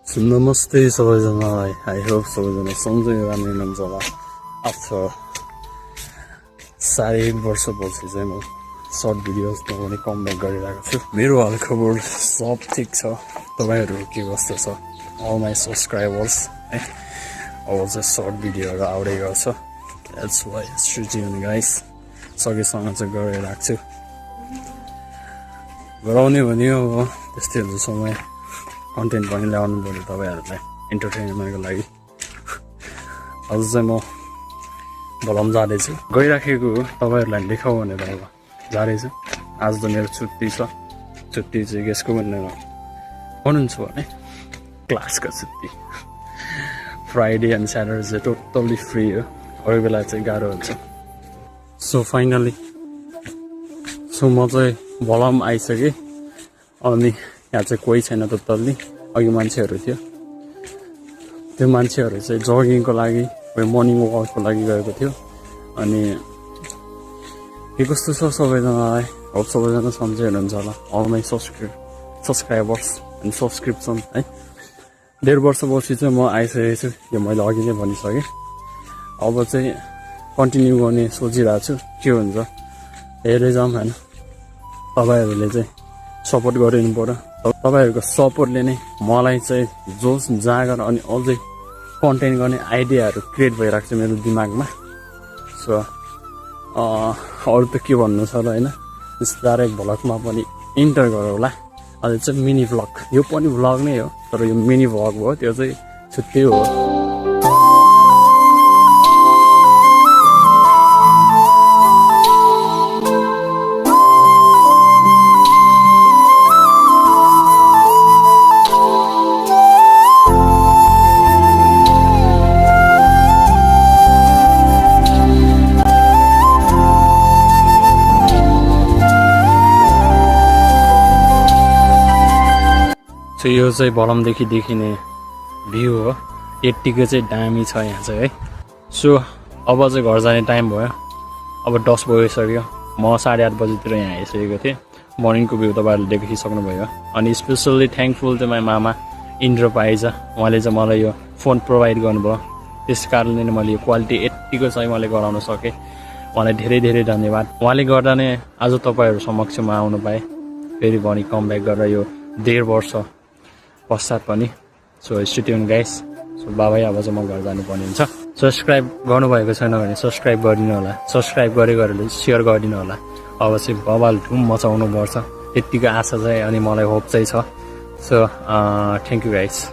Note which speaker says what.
Speaker 1: नमस्ते सबैजनालाई I hope सबैजना सन्चै राम्रो हुनुहुन्छ होला आफ्टर 1.5 वर्षपछि चाहिँ म सर्ट भिडियोज बनाउने कमब्याक गरिरहेको छु। मेरो हालखबर सब ठिक छ, तपाईँहरू के कस्तो छ? अल माई सब्सक्राइबर्स है, अब चाहिँ सर्ट भिडियोहरू आउँदै गर्छ। That's why stay tune guys, सकेसम्म चाहिँ गरिरहेको छु। गराउने भने अब त्यस्तै हुन्छ, समय कन्टेन्ट पनि ल्याउनु पऱ्यो तपाईँहरूलाई इन्टरटेनमेन्टको लागि। आज चाहिँ म भलम जाँदैछु, गइराखेको तपाईँहरूलाई देखाउ भनेर अब जाँदैछु। आज त मेरो छुट्टी छ, छुट्टी चाहिँ गेसको भनेर भन्नुहुन्छ भने क्लासको छुट्टी। फ्राइडे एन्ड स्याटरडे चाहिँ टोटल्ली फ्री हो, अरू बेला चाहिँ गाह्रो हुन्छ। सो फाइनली म चाहिँ भलम आइसकेँ। अनि यहाँ चाहिँ कोही छैन टोटल्ली, अघि मान्छेहरू थियो। त्यो मान्छेहरू चाहिँ जगिङको लागि, मर्निङ वाकको लागि गएको थियो। अनि के कस्तो छ सबैजनालाई, होप सबैजना सन्चै हुनुहुन्छ होला। All my subscribers and subscription है। 1.5 वर्षपछि चाहिँ म आइसकेको छु, यो मैले अघि नै भनिसकेँ। अब चाहिँ कन्टिन्यू गर्ने सोचिरहेको छु, के हुन्छ हेरेर जाऊँ होइन। तपाईँहरूले चाहिँ सपोर्ट गरिदिनु पर्यो। तपाईँहरूको सपोर्टले नै मलाई चाहिँ जोस जागर अनि अझै कन्टेन्ट गर्ने आइडियाहरू क्रिएट भइरहेको छ मेरो दिमागमा। सो अरू त के भन्नु छ र होइन, डाइरेक्ट भ्लगमा पनि इन्टर गरौँ होला। अझै चाहिँ मिनी भ्लग, यो पनि भ्लग नै हो तर यो मिनी भ्लग भयो, त्यो चाहिँ छुट्टै हो। यो चाहिँ भलमदेखि देखिने भ्यू हो, यत्तिको चाहिँ दामी छ यहाँ चाहिँ है। सो अब चाहिँ घर जाने टाइम भयो, अब 10 बजिसक्यो। म 8:30 बजीतिर यहाँ आइसकेको थिएँ। मर्निङको भ्यू तपाईँहरूले देखिसक्नुभयो। अनि स्पेसल्ली थ्याङ्कफुल चाहिँ माई मामा इन्द्र पाइज, उहाँले चाहिँ मलाई यो फोन प्रोभाइड गर्नुभयो। त्यस कारणले नै मैले यो क्वालिटी यत्तिको चाहिँ मैले गराउन सकेँ। उहाँलाई धेरै धेरै धन्यवाद। उहाँले गर्दा नै आज तपाईँहरू समक्षमा आउनु पाएँ, फेरि भनी कमब्याक गरेर यो 1.5 वर्ष पश्चात पनि। So stay tune guys. So bye-bye अब चाहिँ म घर जानुपर्ने हुन्छ। सब्सक्राइब गर्नुभएको छैन भने सब्सक्राइब गरिदिनु होला, सब्सक्राइब गरेकोहरूले सेयर गरिदिनु होला। अब चाहिँ बवाल धुम मचाउनु पर्छ, त्यत्तिको आशा चाहिँ अनि मलाई होप चाहिँ छ। So thank you guys.